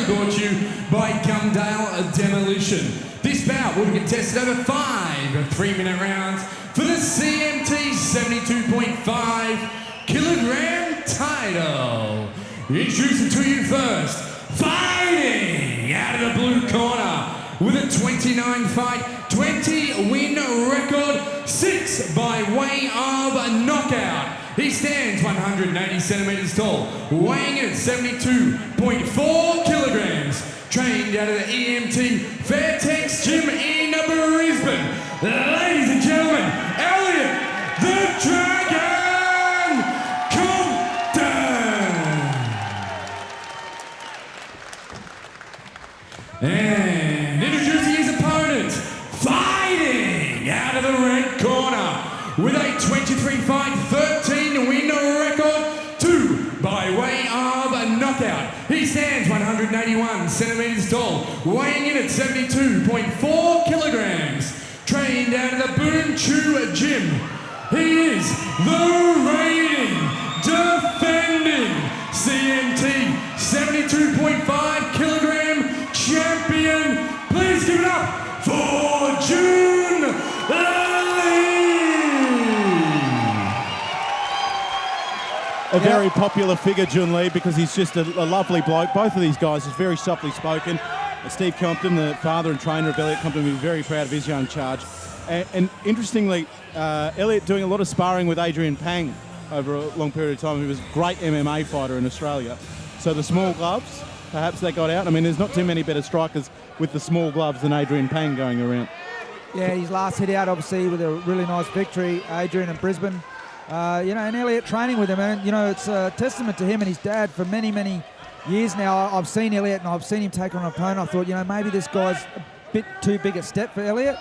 proudly brought to you by Gumdale Demolition. This bout will be contested over 5 3-minute rounds for the CMT 72.5 kilogram title. Introducing to you first, fighting out of the blue corner with a 29-fight, 20-win record, 6 by way of knockout. He stands 180 centimeters tall, weighing in at 72.4 kilograms. Trained out of the EMT Fairtex Gym in Brisbane. Ladies and gentlemen, Elliot the Dragon Compton. And introducing his opponent, fighting out of the red corner with a 23-fight, 13-win record, 2 by way of a knockout. He stands 181 centimeters tall, weighing in at 72.4 kilograms. Trained out of the Boon Chu Gym. He is the reigning, defending CMT 72.5 kilogram champion. Please give it up for Jun Lee. A very popular figure, Jun Lee, because he's just a lovely bloke. Both of these guys is very softly spoken. Steve Compton, the father and trainer of Elliot Compton, will be very proud of his young charge. And interestingly, Elliot doing a lot of sparring with Adrian Pang over a long period of time. He was a great MMA fighter in Australia. So the small gloves, perhaps they got out. I mean, there's not too many better strikers with the small gloves than Adrian Pang going around. Yeah, his last hit out, obviously, with a really nice victory, Adrian in Brisbane. And Elliot training with him, and it's a testament to him and his dad for many, many years now. I've seen Elliot and I've seen him take on an opponent. I thought, maybe this guy's a bit too big a step for Elliot,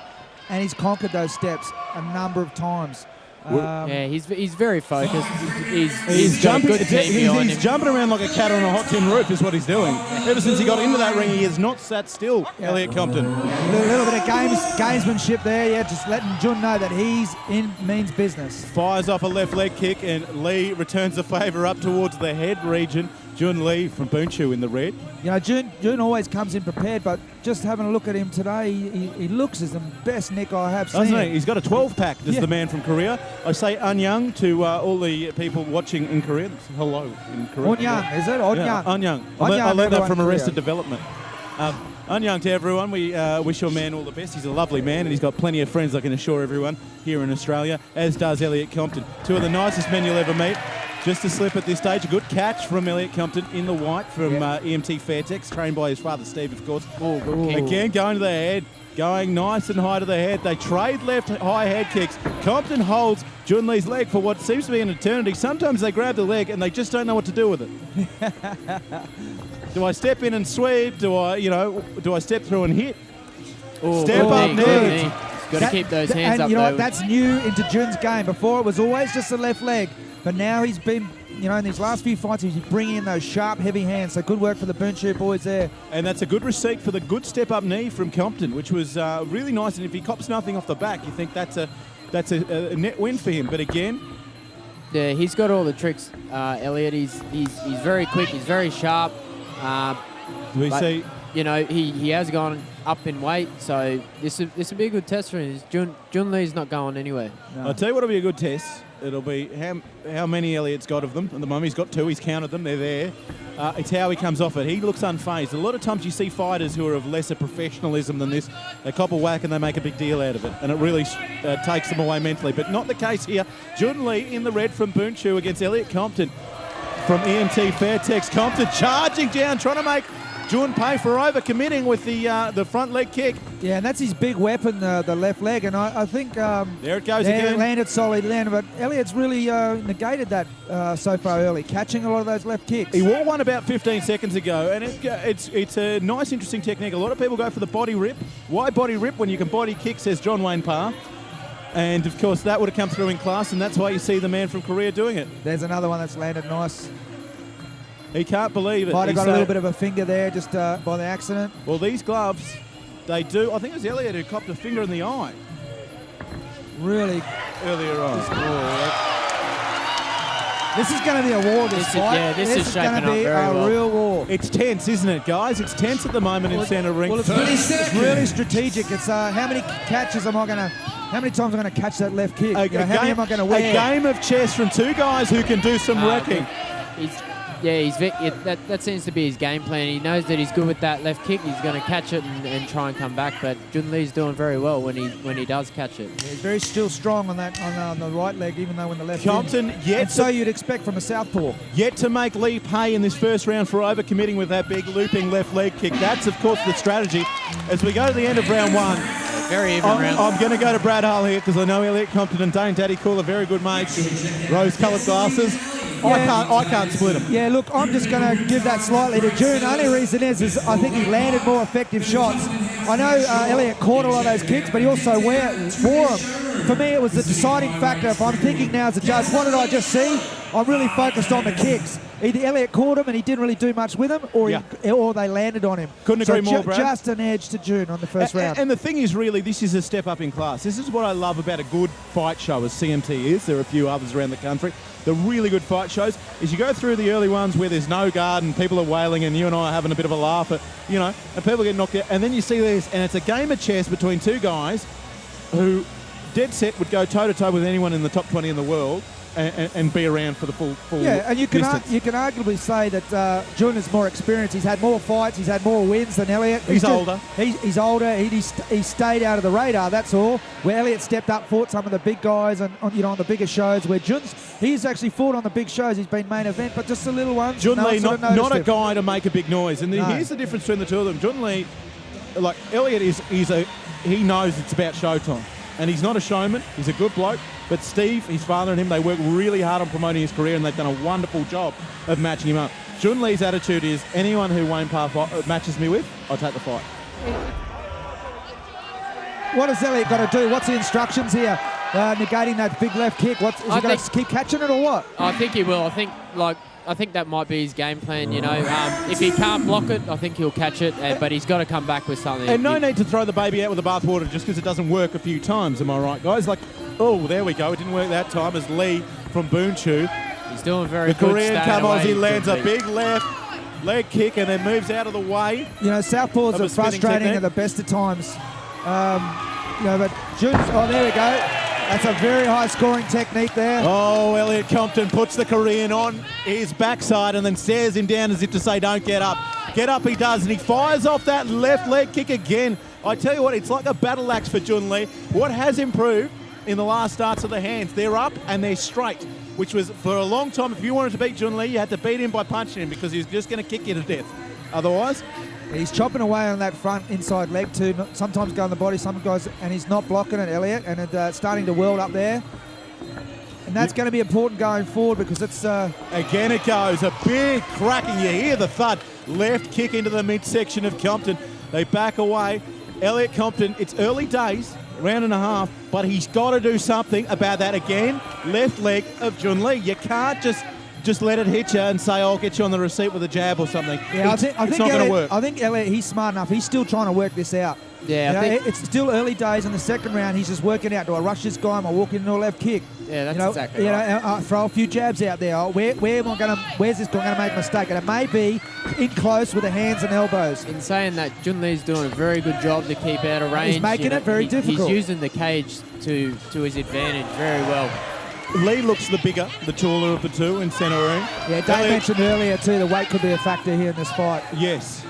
and he's conquered those steps a number of times. He's very focused. He's jumping. He's jumping around like a cat on a hot tin roof is what he's doing. Ever since he got into that ring, he has not sat still. Elliot Compton. A little bit of gamesmanship there. Just letting Jun know that he's in means business. Fires off a left leg kick, and Lee returns the favour up towards the head region. Jun Lee from Boon Chu in the red. Jun always comes in prepared, but just having a look at him today, he looks as the best Nick I have seen. Doesn't he? He's got a 12-pack, does the man from Korea. I say Anyang to all the people watching in Korea. Hello in Korea. Anyang, is it? Anyang. Anyang. I learned that from Arrested Development. Anyang to everyone. We wish your man all the best. He's a lovely man, and he's got plenty of friends, I can assure everyone, here in Australia, as does Elliot Compton. Two of the nicest men you'll ever meet. Just a slip at this stage. A good catch from Elliot Compton in the white from EMT Fairtex, trained by his father Steve, of course. Again, going to the head, going nice and high to the head. They trade left high head kicks. Compton holds Jun Lee's leg for what seems to be an eternity. Sometimes they grab the leg and they just don't know what to do with it. Do I step in and sweep? Do I step through and hit? Step up knee. Got to keep those hands up. And what? That's new into Jun's game. Before it was always just the left leg. But now he's been, in these last few fights, he's bringing in those sharp, heavy hands. So good work for the Boon Chu boys there. And that's a good receipt for the good step-up knee from Compton, which was really nice. And if he cops nothing off the back, you think that's a net win for him. But again... Yeah, he's got all the tricks, Elliot. He's very quick. He's very sharp. We see... he has gone up in weight, so this will be a good test for him. Jun Lee's not going anywhere. No. I'll tell you what will be a good test. It'll be how many Elliot's got of them. At the moment, he's got 2. He's counted them. They're there. It's how he comes off it. He looks unfazed. A lot of times you see fighters who are of lesser professionalism than this. They cop a whack and they make a big deal out of it. And it really takes them away mentally. But not the case here. Jun Lee in the red from Boon Chu against Elliot Compton from EMT Fairtex. Compton charging down, trying to make Jun pay for over-committing with the front leg kick. Yeah, and that's his big weapon, the left leg. And I think... there it goes again. Landed solid, but Elliot's really negated that so far early, catching a lot of those left kicks. He wore one about 15 seconds ago, and it's a nice, interesting technique. A lot of people go for the body rip. Why body rip when you can body kick, says John Wayne Parr. And, of course, that would have come through in class, and that's why you see the man from Korea doing it. There's another one that's landed nice. He can't believe it. Might have got a little bit of a finger there just by the accident. Well, these gloves, they do. I think it was Elliot who copped a finger in the eye. Really? Earlier on. This is going to be a war, this fight. Yeah, this is going shaping to be up very a well. real war. It's tense, isn't it, guys? It's tense at the moment in centre ring. Well, it's 30 really, seconds. it's really strategic. It's how many catches am I going to... How many times am I going to catch that left kick? How many am I going to wear? A game of chess from two guys who can do some wrecking. That seems to be his game plan. He knows that he's good with that left kick. He's going to catch it and try and come back. But Jun Lee's doing very well when he does catch it. Yeah, he's very still strong on that on the right leg, even though when the left. Compton and so you'd expect from a southpaw. Yet to make Lee pay in this first round for overcommitting with that big looping left leg kick. That's of course the strategy. As we go to the end of round one. Very even round. I'm going to go to Brad Hull here because I know Elliot Compton and Dane Daddy Cool are very good mates. Rose-coloured glasses. Yeah. I can't split them. Yeah, look, I'm just going to give that slightly to June. The only reason is I think he landed more effective shots. I know Elliot caught a lot of those kicks, but he also wore them. For me, it was the deciding factor. If I'm thinking now as a judge, what did I just see? I'm really focused on the kicks. Either Elliot caught him and he didn't really do much with them, or they landed on him. Couldn't agree more, Brad. Just an edge to June on the first round. And the thing is, really, this is a step up in class. This is what I love about a good fight show, as CMT is. There are a few others around the country. The really good fight shows is you go through the early ones where there's no guard and people are wailing and you and I are having a bit of a laugh at, and people get knocked out. And then you see this, and it's a game of chess between two guys who dead set would go toe-to-toe with anyone in the top 20 in the world and be around for the full yeah, and you can distance. you can arguably say that Jun is more experienced. He's had more fights. He's had more wins than Elliot. He's older. He's older. He stayed out of the radar. That's all. Where Elliot stepped up, fought some of the big guys, and on the bigger shows. Where he's actually fought on the big shows. He's been main event, but just the little ones. Jun Lee, not a guy to make a big noise. And here's the difference between the two of them. Jun Lee, like Elliot, he knows it's about showtime. And he's not a showman. He's a good bloke. But Steve, his father and him, they work really hard on promoting his career, and they've done a wonderful job of matching him up. Jun Lee's attitude is, anyone who Wayne Parr matches me with, I'll take the fight. What has Elliot got to do? What's the instructions here? Negating that big left kick. Is he going to keep catching it or what? I think he will. I think that might be his game plan, If he can't block it, I think he'll catch it, but he's got to come back with something. And no need to throw the baby out with the bathwater just because it doesn't work a few times, am I right, guys? There we go. It didn't work that time as Lee from Boonchu. He's doing very good. The Korean comes, he lands a big left leg kick and then moves out of the way. Southpaws are frustrating at the best of times. But June's, there we go. That's a very high scoring technique there. Oh, Elliot Compton puts the Korean on his backside and then stares him down as if to say, don't get up. Get up he does, and he fires off that left leg kick again. I tell you what, it's like a battle axe for Jun Lee. What has improved in the last starts of the hands? They're up and they're straight, which was for a long time, if you wanted to beat Jun Lee, you had to beat him by punching him because he was just going to kick you to death. Otherwise... He's chopping away on that front inside leg too. Sometimes go on the body, some guys, and he's not blocking it, Elliot, and it's starting to weld up there. And that's going to be important going forward because it's... Again it goes, a big cracking. You hear the thud. Left kick into the midsection of Compton. They back away. Elliot Compton, it's early days, round and a half, but he's got to do something about that again. Left leg of Jun Lee. You can't just let it hit you and say, I'll get you on the receipt with a jab or something. Yeah, I think it's not going to work. I think Elliot, he's smart enough. He's still trying to work this out. Yeah, it's still early days in the second round. He's just working out, do I rush this guy? Am I walking into a left kick? Yeah, that's exactly right. Throw a few jabs out there. Where's this guy going to make a mistake? And it may be in close with the hands and elbows. In saying that, Jun Lee's doing a very good job to keep out of range. He's making it very difficult. He's using the cage to his advantage very well. Lee looks the bigger, the taller of the two in centre ring. Yeah, Dave mentioned earlier too, the weight could be a factor here in this fight. Yes.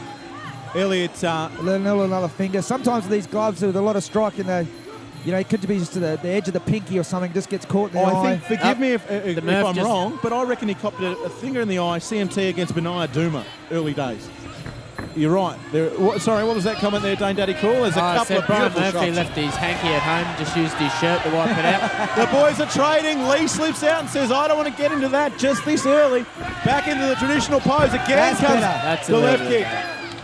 Elliot... another finger. Sometimes with these gloves with a lot of striking, it could be just to the edge of the pinky or something, just gets caught in the eye. Forgive me if I'm wrong, but I reckon he copped a finger in the eye, CMT against Benaya Duma, early days. You're right. Sorry, what was that comment there, Dane Daddy Cool? There's a couple of Brian beautiful Murphy shots. left his hanky at home, just used his shirt to wipe it out. The boys are trading. Lee slips out and says, I don't want to get into that just this early. Back into the traditional pose. Again comes the left kick.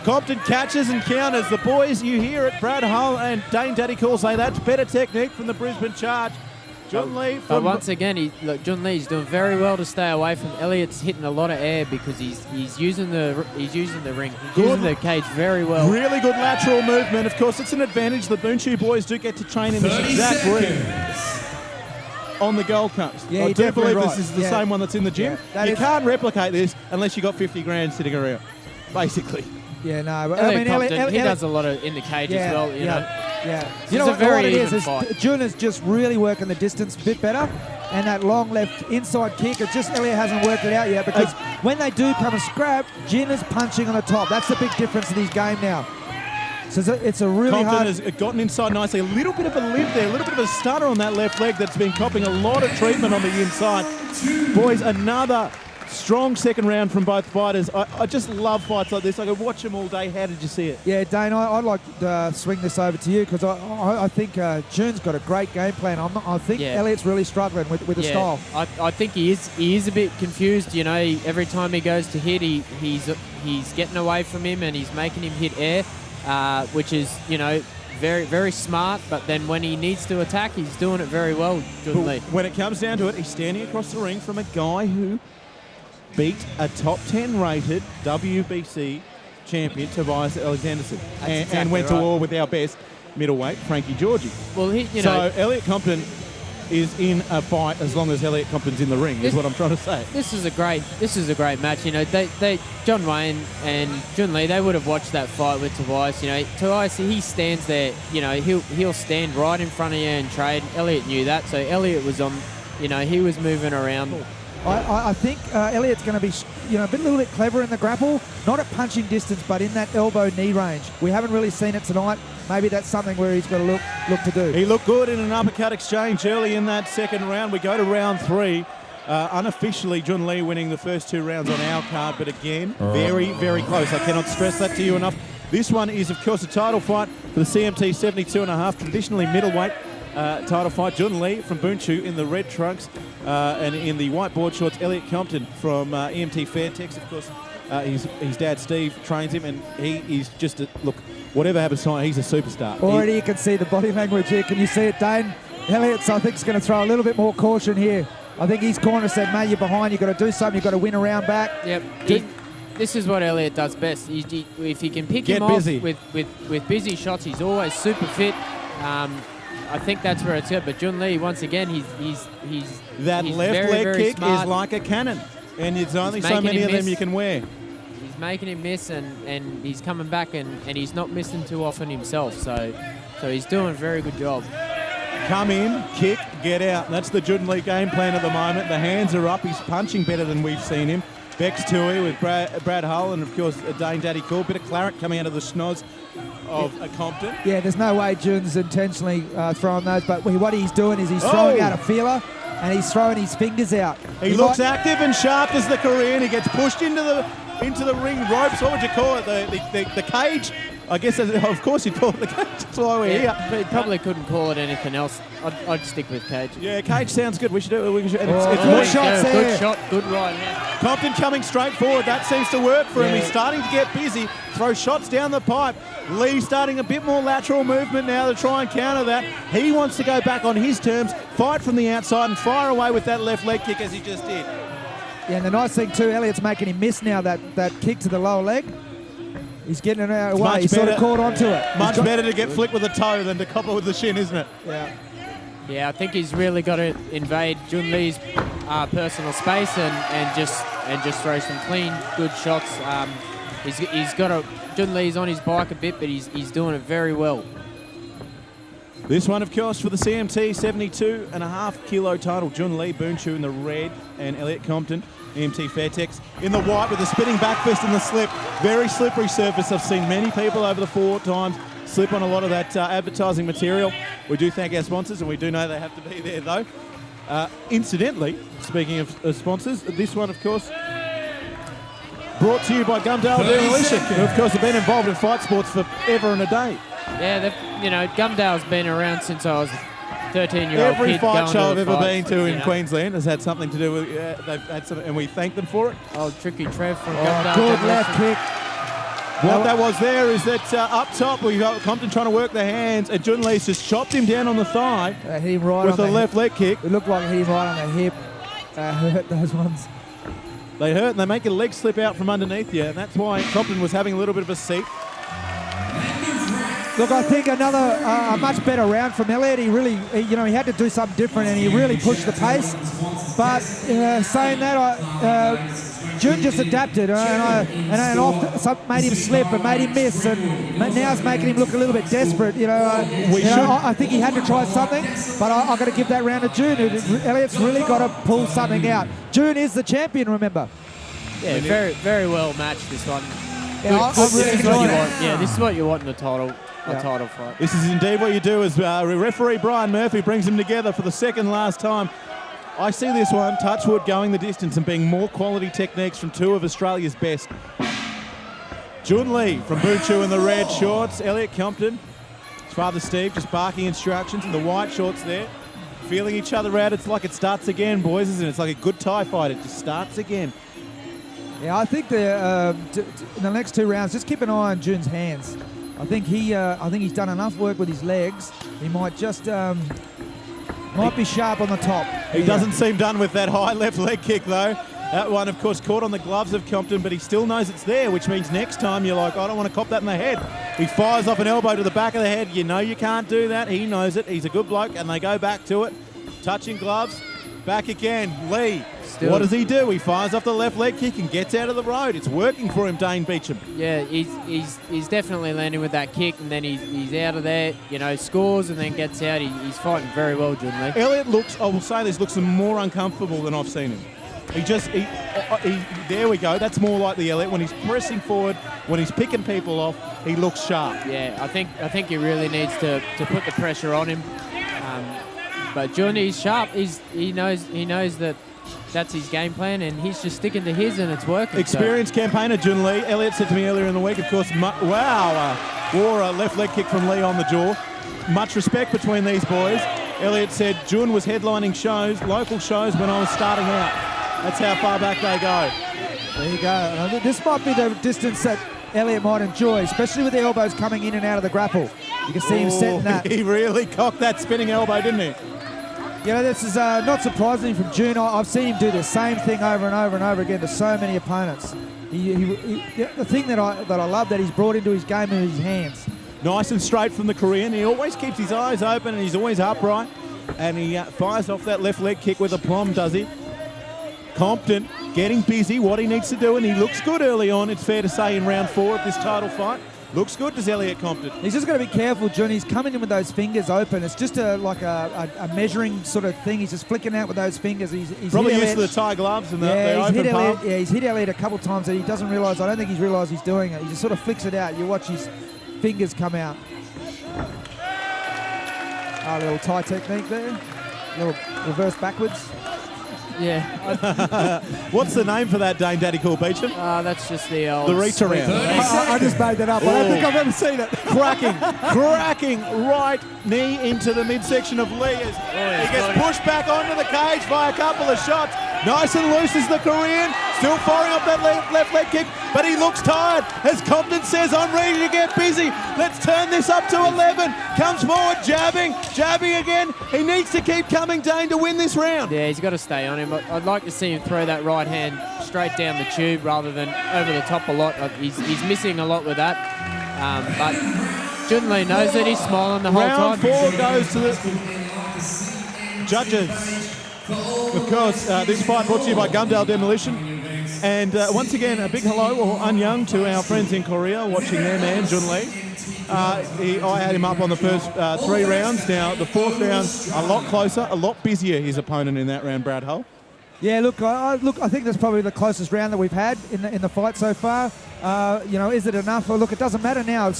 Compton catches and counters. The boys, you hear it. Brad Hull and Dane Daddy Cool say that's better technique from the Brisbane Charge. Jun Lee but once again, Jun Lee's doing very well to stay away from Elliot's hitting a lot of air because he's using the ring, he's using the cage very well. Really good lateral movement. Of course, it's an advantage. The Boonchu boys do get to train in this exact ring. on the Gold Coast. Yeah, I you're do definitely believe right. this is the Yeah. same one that's in the gym. Yeah, You can't replicate this unless you got 50 grand sitting around, basically. Yeah, no. But, Elliot Compton, Elliot- he does a lot of in the cage as well, you know. Yeah. It's You know a what, very what it even is fight. Jun is just really working the distance a bit better, and that long left inside kick, it's just Elliot hasn't worked it out yet, because when they do come and scrap, Jin is punching on the top. That's the big difference in his game now. So it's a really Compton hard... has gotten inside nicely. A little bit of a limp there, a little bit of a stutter on that left leg that's been copping a lot of treatment on the inside. Boys, another strong second round from both fighters. I just love fights like this. I could watch them all day. How did you see it? Yeah, Dane, I'd like to swing this over to you, because I think Jun's got a great game plan. I think Elliot's really struggling with the style. I think he is a bit confused. You know, every time he goes to hit, he's getting away from him and he's making him hit air, which is, you know, very, very smart. But then when he needs to attack, he's doing it very well, Jun Lee. When it comes down to it, he's standing across the ring from a guy who beat a top 10 rated WBC champion, Tobias Alexanderson, and went to war with our best middleweight, Frankie Georgie. Well, so Elliot Compton is in a fight as long as Elliot Compton's in the ring, is what I'm trying to say. This is a great match. You know, John Wayne and Jun Lee, they would have watched that fight with Tobias. You know, Tobias, he stands there. You know, he'll stand right in front of you and trade. Elliot knew that, so Elliot was on. You know, he was moving around. I think Elliot's going to be, you know, a little bit clever in the grapple, not at punching distance, but in that elbow knee range. We haven't really seen it tonight. Maybe that's something where he's got to look to do. He looked good in an uppercut exchange early in that second round. We go to round 3. Unofficially, Jun Lee winning the first 2 rounds on our card, but again, very, very close. I cannot stress that to you enough. This one is, of course, a title fight for the CMT 72.5, traditionally middleweight. Title fight. Jun Lee from Bunchu in the red trunks, and in the white board shorts, Elliot Compton from EMT Fairtex. Of course, his dad Steve trains him, and he is just look. Whatever happens tonight, he's a superstar. Already you can see the body language here. Can you see it, Dane? Elliot's, I think, is going to throw a little bit more caution here. I think his corner said, mate, you're behind. You've got to do something. You've got to win around back. Yep. This is what Elliot does best. If he can pick him busy. off with busy shots, he's always super fit. I think that's where it's at. But Jun Lee, once again, he's that he's left very, leg very kick smart. is like a cannon, and there's only so many of them you can wear. He's making him miss, and he's coming back, and he's not missing too often himself. So he's doing a very good job. Come in, kick, get out. That's the Jun Lee game plan at the moment. The hands are up. He's punching better than we've seen him. Bex Tui with Brad Hull, and of course Dane Daddy Cool. Bit of claret coming out of the schnoz of Compton. Yeah, there's no way Jun's intentionally throwing those, but what he's doing is he's throwing out a feeler, and he's throwing his fingers out. He looks active and sharp as the Korean. He gets pushed into the ring ropes. What would you call it? The cage? I guess, of course, you'd call it the cage. That's why we're here. But he probably couldn't call it anything else. I'd stick with cage. Yeah, cage sounds good. We should do it. Good shots there. Good shot, good right hand. Compton coming straight forward. That seems to work for him. He's starting to get busy. Throw shots down the pipe. Lee starting a bit more lateral movement now to try and counter that. He wants to go back on his terms, fight from the outside and fire away with that left leg kick as he just did. Yeah, and the nice thing too, Elliot's making him miss now that kick to the lower leg. He's getting it out of the way. He's sort of caught onto it. Much better to get flicked with a toe than to copper with the shin, isn't it? Yeah. Yeah, I think he's really got to invade Jun Lee's personal space and just throw some clean, good shots. He's got Jun Lee's on his bike a bit, but he's doing it very well. This one, of course, for the CMT 72.5 kilo title. Jun Lee Bunchu in the red and Elliot Compton, EMT Fairtex, in the white with a spinning back fist in the slip. Very slippery surface. I've seen many people over the 4 times slip on a lot of that advertising material. We do thank our sponsors, and we do know they have to be there, though. Incidentally, speaking of sponsors, this one, of course, brought to you by Gumdale Demolition, who, of course, have been involved in fight sports for ever and a day. Yeah, Gumdale's been around since I was a 13-year-old Every kid. fight show I've ever fights, been to in Queensland has had something to do with, they've had some, and we thank them for it. Old Tricky Trev from Gumdale. Good left kick. What that was there is that up top, we got Compton trying to work the hands, and Jun Lee's just chopped him down on the thigh Hit him right with on a left leg kick. It looked like he hit him right on the hip. Hurt those ones. They hurt, and they make your leg slip out from underneath you, and that's why Compton was having a little bit of a seat. Look, I think another a much better round from Elliot. He had to do something different, and he really pushed the pace. But saying that, June just adapted, and made him slip and made him miss, and now it's making him look a little bit desperate. I think he had to try something, but I've got to give that round to June. Elliot's really got to pull something out. June is the champion, remember? Yeah, very, very well matched, this one. Yeah, this is what you want in a title fight. This is indeed what you do as referee Brian Murphy brings them together for the second last time. I see this one, Touchwood, going the distance and being more quality techniques from two of Australia's best. Jun Lee from Buchu in the red shorts. Elliot Compton, his father Steve, just barking instructions in the white shorts there. Feeling each other out. It's like it starts again, boys, isn't it? It's like a good Thai fight. It just starts again. Yeah, I think in the next two rounds, just keep an eye on Jun's hands. I think he's done enough work with his legs. He might just might be sharp on the top. He doesn't seem done with that high left leg kick, though. That one, of course, caught on the gloves of Compton, but he still knows it's there, which means next time you're like, I don't want to cop that in the head. He fires off an elbow to the back of the head. You know you can't do that. He knows it. He's a good bloke, and they go back to it. Touching gloves. Back again. Lee. What does he do? He fires off the left leg kick and gets out of the road. It's working for him, Dane Beecham. Yeah, he's definitely landing with that kick, and then he's out of there, scores and then gets out. He's fighting very well, Jun Lee. Elliot looks, I will say this, looks more uncomfortable than I've seen him. There we go. That's more like the Elliot. When he's pressing forward, when he's picking people off, he looks sharp. Yeah, I think he really needs to put the pressure on him. But Jun, he's sharp. He knows that that's his game plan, and he's just sticking to his, and it's working. Experienced campaigner Jun Lee. Elliot said to me earlier in the week, of course, wore a left leg kick from Lee on the jaw. Much respect between these boys. Elliot said Jun was headlining shows, local shows, when I was starting out. That's how far back they go. There you go. This might be the distance that Elliot might enjoy, especially with the elbows coming in and out of the grapple. You can see him setting that. He really cocked that spinning elbow, didn't he? This is not surprising from June. I've seen him do the same thing over and over and over again to so many opponents. The thing that I love that he's brought into his game is his hands. Nice and straight from the Korean. He always keeps his eyes open and he's always upright. And he fires off that left leg kick with aplomb, does he? Compton getting busy, what he needs to do, and he looks good early on, it's fair to say, in round 4 of this title fight. Looks good, does Elliot Compton. He's just got to be careful, John. He's coming in with those fingers open. It's just like a measuring sort of thing. He's just flicking out with those fingers. He's probably used to the Thai gloves and the open palm. He's hit Elliot a couple of times that he doesn't realise. I don't think he's realised he's doing it. He just sort of flicks it out. You watch his fingers come out. A little Thai technique there. A little reverse backwards. Yeah. What's the name for that, Dane Daddy Cool Beecham? That's just the old... The reach around. I just made that up. I don't think I've ever seen it. Cracking right knee into the midsection of Lee as he gets pushed back onto the cage by a couple of shots. Nice and loose is the Korean. Still firing up that left leg kick, but he looks tired. As Compton says, I'm ready to get busy. Let's turn this up to 11. Comes forward, jabbing again. He needs to keep coming, Dane, to win this round. Yeah, he's got to stay on him. I'd like to see him throw that right hand straight down the tube rather than over the top a lot. He's missing a lot with that. But Jun Lee knows it. He's smiling the whole time. Round 4 goes to the judges. Of course, this fight brought to you by Gumdale Demolition. And once again, a big hello or Anyang to our friends in Korea watching their man, Jun Lee. I had him up on the first 3 rounds. Now, the 4th round, a lot closer, a lot busier, his opponent in that round, Brad Hull. Yeah, look, I think that's probably the closest round that we've had in the fight so far. Is it enough? Well, look, it doesn't matter now.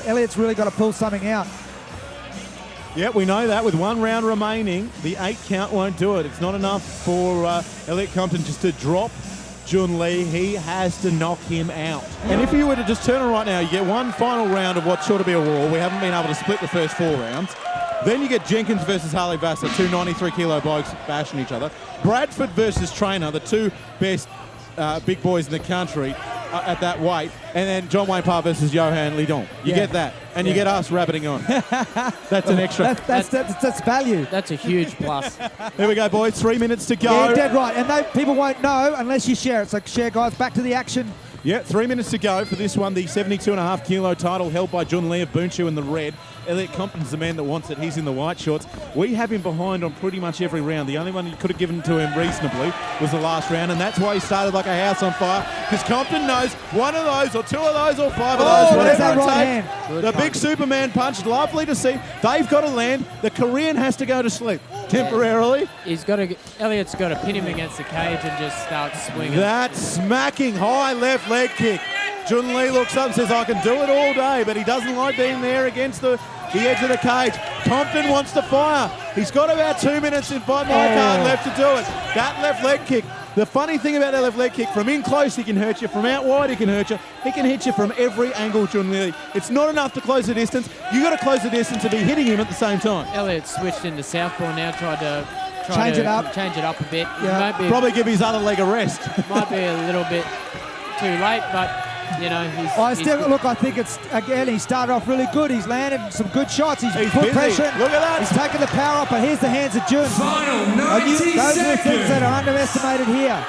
Elliot's really got to pull something out. Yeah, we know that. With 1 round remaining, the 8 count won't do it. It's not enough for Elliot Compton just to drop Jun Lee. He has to knock him out. And if you were to just turn it right now, you get 1 final round of what's sure to be a war. We haven't been able to split the first 4 rounds. Then you get Jenkins versus Harley Vassar, 2 93-kilo blokes bashing each other. Bradford versus Trainer, the 2 best big boys in the country at that weight. And then John Wayne Parr versus Johan Lidong. You get that. And you get us rabbiting on. That's an extra. That's value. That's a huge plus. Here we go, boys. 3 minutes to go. Yeah, dead right. And people won't know unless you share it. So share, guys. Back to the action. Yeah, 3 minutes to go for this one. The 72.5 kilo title held by Jun Lee of Boonshu in the red. Elliot Compton's the man that wants it. He's in the white shorts. We have him behind on pretty much every round. The only one you could have given to him reasonably was the last round, and that's why he started like a house on fire, because Compton knows one of those or two of those or five of those, whatever it takes. The big Superman punch, lovely to see. They've got to land. The Korean has to go to sleep temporarily. Elliot's got to pin him against the cage and just start swinging. That smacking high left leg kick. Jun Lee looks up and says, I can do it all day, but he doesn't like being there against the edge of the cage. Compton wants to fire. He's got about 2 minutes in fight card left to do it. That left leg kick. The funny thing about that left leg kick, from in close he can hurt you, from out wide he can hurt you. He can hit you from every angle, Jun Lee. It's not enough to close the distance. You got to close the distance to be hitting him at the same time. Elliot switched into southpaw now, tried to change it up a bit. Yeah. Probably give his other leg a rest. Might be a little bit too late, but you know, I think it's, again, he started off really good. He's landed some good shots. He's put busy. pressure. Look at that. He's taken the power up, but here's the hands of Jun. Final 90 Those are the seconds. things that are underestimated here.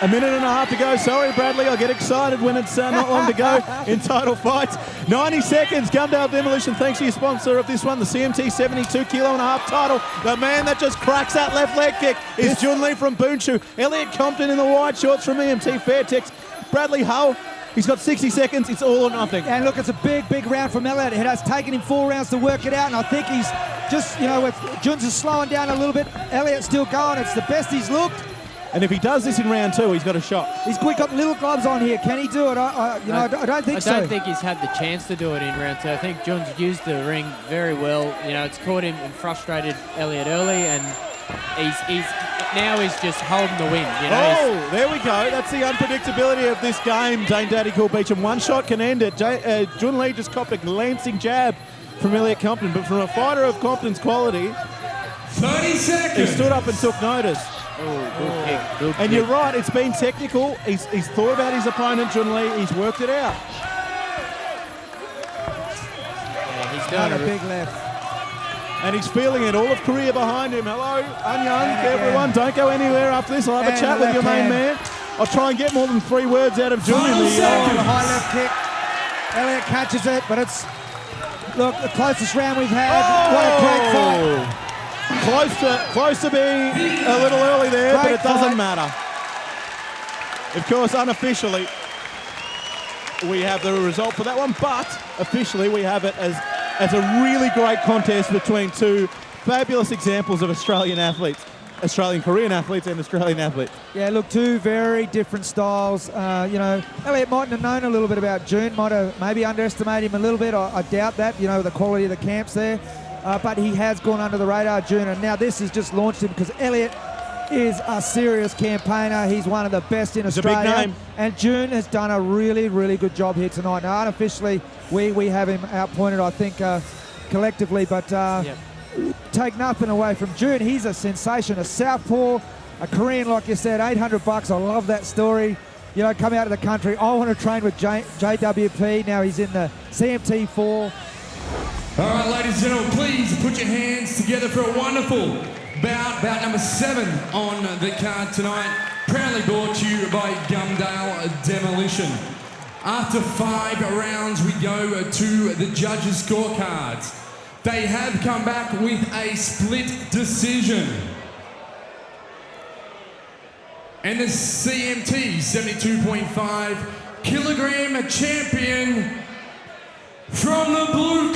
A minute and a half to go. Sorry, Bradley, I get excited when it's not long to go in title fights. 90 seconds. Gumdale Demolition, thanks to your sponsor of this one, the CMT 72.5 kilo title. The man that just cracks that left leg kick is Jun Lee from Boonshu. Elliot Compton in the white shorts from EMT Fairtex. Bradley Hull, he's got 60 seconds. It's all or nothing. And look, it's a big round from Elliot. It has taken him 4 rounds to work it out, and I think he's just, with Jun's is slowing down a little bit. Elliot's still going. It's the best he's looked. And if he does this in round 2, he's got a shot. He's got little gloves on here. Can he do it? I don't think so. I don't think he's had the chance to do it in round 2. I think Jun's used the ring very well. It's caught him and frustrated Elliot early, and he's just holding the win. There we go. That's the unpredictability of this game, Dane Daddy Cool Beecham. One shot can end it. Jun Lee just copped a glancing jab from Elliot Compton, but from a fighter of Compton's quality, 30 seconds. he stood up and took notice. Good kick. Good And kick. you're right, it's been technical. He's thought about his opponent, Jun Lee. He's worked it out. Yeah, he's doing Not a a big left. And he's feeling it. All of Korea behind him. Hello, Anyang, everyone. Don't go anywhere after this. I'll have a And chat the with your left main hand. man. I'll try and get more than 3 words out of Jun in Final the second. The high left kick. Elliot catches it, but it's, look, the closest round we've had. What a great fight. Close to being a little early there, but Great it doesn't fight. matter. Of course, unofficially, we have the result for that one, but officially we have it as a really great contest between 2 fabulous examples of Australian athletes. Australian-Korean athletes and Australian athletes. Yeah, look, 2 very different styles. Elliot mightn't have known a little bit about Jun, might have maybe underestimated him a little bit. I doubt that, the quality of the camps there. But he has gone under the radar, Jun, and now this has just launched him because Elliot is a serious campaigner. He's one of the best in Australia. a big name. And Jun has done a really, really good job here tonight. Now, unofficially, we have him outpointed, I think, collectively, but take nothing away from Jun. He's a sensation, a southpaw, a Korean, like you said, $800. I love that story. Come out of the country. I want to train with JWP. Now he's in the CMT4. All right, ladies and gentlemen, please put your hands together for a wonderful bout number 7 on the card tonight. Proudly brought to you by Gumdale Demolition. After 5 rounds, we go to the judges' scorecards. They have come back with a split decision. And the CMT 72.5 kilogram champion from the blue